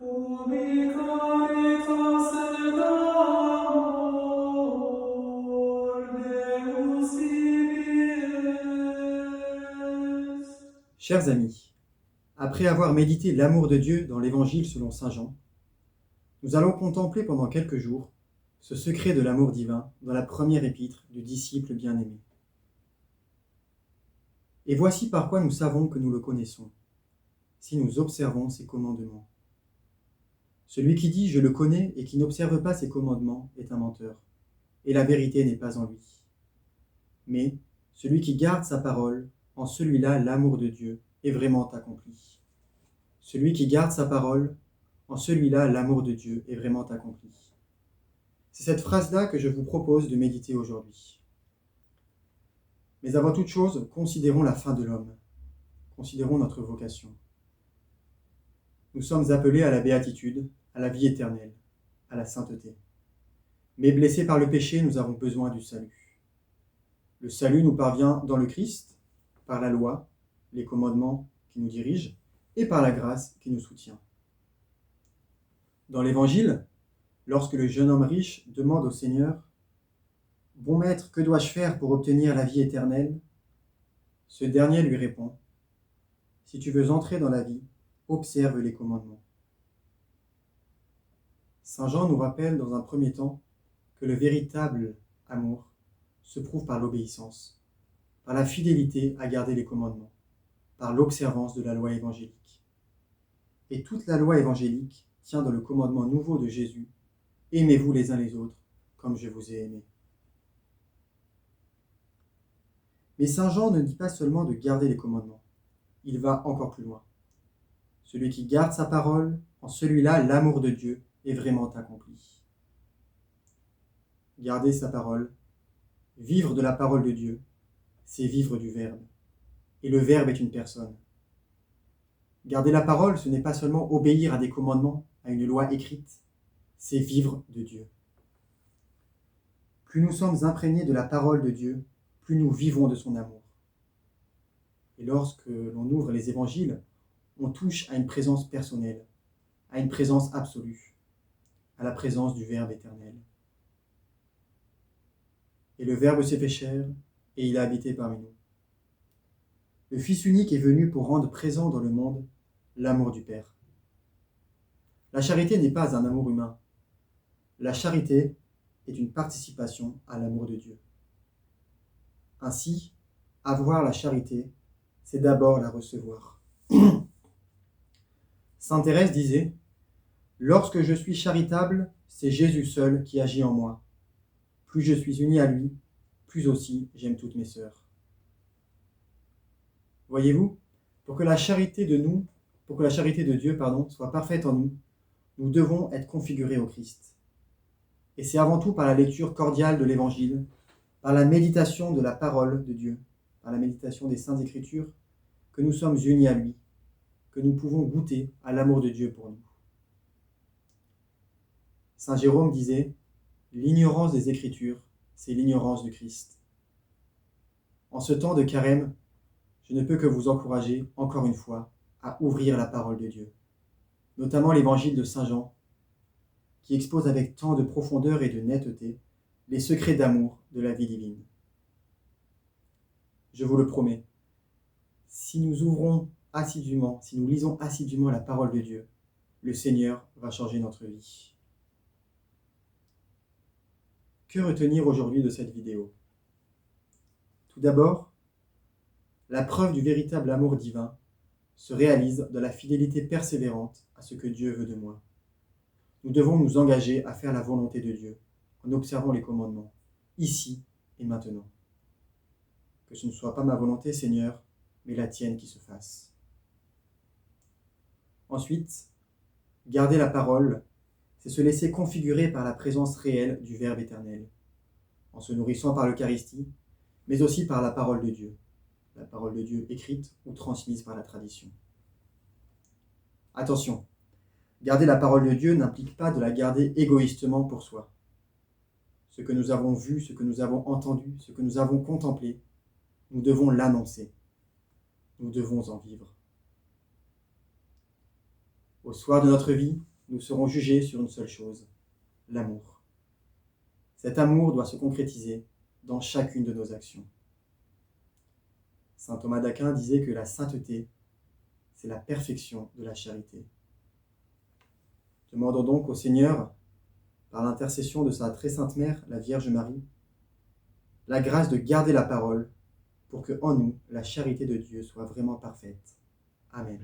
Ubi caritas et amor Deus vivies. Chers amis, après avoir médité l'amour de Dieu dans l'Évangile selon saint Jean, nous allons contempler pendant quelques jours ce secret de l'amour divin dans la première épître du disciple bien-aimé. Et voici par quoi nous savons que nous le connaissons, si nous observons ses commandements. Celui qui dit « je le connais » et qui n'observe pas ses commandements est un menteur, et la vérité n'est pas en lui. Mais celui qui garde sa parole, en celui-là l'amour de Dieu est vraiment accompli. Celui qui garde sa parole, en celui-là l'amour de Dieu est vraiment accompli. C'est cette phrase-là que je vous propose de méditer aujourd'hui. Mais avant toute chose, considérons la fin de l'homme. Considérons notre vocation. Nous sommes appelés à la béatitude, à la vie éternelle, à la sainteté. Mais blessés par le péché, nous avons besoin du salut. Le salut nous parvient dans le Christ, par la loi, les commandements qui nous dirigent, et par la grâce qui nous soutient. Dans l'Évangile, lorsque le jeune homme riche demande au Seigneur « Bon maître, que dois-je faire pour obtenir la vie éternelle ?» Ce dernier lui répond « Si tu veux entrer dans la vie, observe les commandements. » Saint Jean nous rappelle dans un premier temps que le véritable amour se prouve par l'obéissance, par la fidélité à garder les commandements, par l'observance de la loi évangélique. Et toute la loi évangélique tient dans le commandement nouveau de Jésus « Aimez-vous les uns les autres comme je vous ai aimés. » Mais Saint Jean ne dit pas seulement de garder les commandements, il va encore plus loin. Celui qui garde sa parole, en celui-là l'amour de Dieu est vraiment accompli. Garder sa parole, vivre de la parole de Dieu, c'est vivre du Verbe. Et le Verbe est une personne. Garder la parole, ce n'est pas seulement obéir à des commandements, à une loi écrite, c'est vivre de Dieu. Plus nous sommes imprégnés de la parole de Dieu, plus nous vivons de son amour. Et lorsque l'on ouvre les évangiles, on touche à une présence personnelle, à une présence absolue, à la présence du Verbe éternel. Et le Verbe s'est fait chair, et il a habité parmi nous. Le Fils unique est venu pour rendre présent dans le monde l'amour du Père. La charité n'est pas un amour humain. La charité est une participation à l'amour de Dieu. Ainsi, avoir la charité, c'est d'abord la recevoir. Sainte Thérèse disait « Lorsque je suis charitable, c'est Jésus seul qui agit en moi. Plus je suis uni à lui, plus aussi j'aime toutes mes sœurs. » Voyez-vous, pour que la charité de Dieu, soit parfaite en nous, nous devons être configurés au Christ. Et c'est avant tout par la lecture cordiale de l'Évangile, par la méditation de la parole de Dieu, par la méditation des Saintes Écritures, que nous sommes unis à lui, que nous pouvons goûter à l'amour de Dieu pour nous. Saint Jérôme disait « L'ignorance des Écritures, c'est l'ignorance du Christ. » En ce temps de carême, je ne peux que vous encourager, encore une fois, à ouvrir la parole de Dieu, notamment l'Évangile de Saint Jean, qui expose avec tant de profondeur et de netteté les secrets d'amour de la vie divine. Je vous le promets, si nous lisons assidûment la parole de Dieu, le Seigneur va changer notre vie. Que retenir aujourd'hui de cette vidéo ? Tout d'abord, la preuve du véritable amour divin se réalise dans la fidélité persévérante à ce que Dieu veut de moi. Nous devons nous engager à faire la volonté de Dieu en observant les commandements, ici et maintenant. Que ce ne soit pas ma volonté, Seigneur, mais la tienne qui se fasse. Ensuite, garder la parole, c'est se laisser configurer par la présence réelle du Verbe éternel, en se nourrissant par l'Eucharistie, mais aussi par la parole de Dieu écrite ou transmise par la tradition. Attention, garder la parole de Dieu n'implique pas de la garder égoïstement pour soi. Ce que nous avons vu, ce que nous avons entendu, ce que nous avons contemplé, nous devons l'annoncer. Nous devons en vivre. Au soir de notre vie, nous serons jugés sur une seule chose, l'amour. Cet amour doit se concrétiser dans chacune de nos actions. Saint Thomas d'Aquin disait que la sainteté, c'est la perfection de la charité. Demandons donc au Seigneur, par l'intercession de sa très sainte mère, la Vierge Marie, la grâce de garder la parole pour que en nous, la charité de Dieu soit vraiment parfaite. Amen.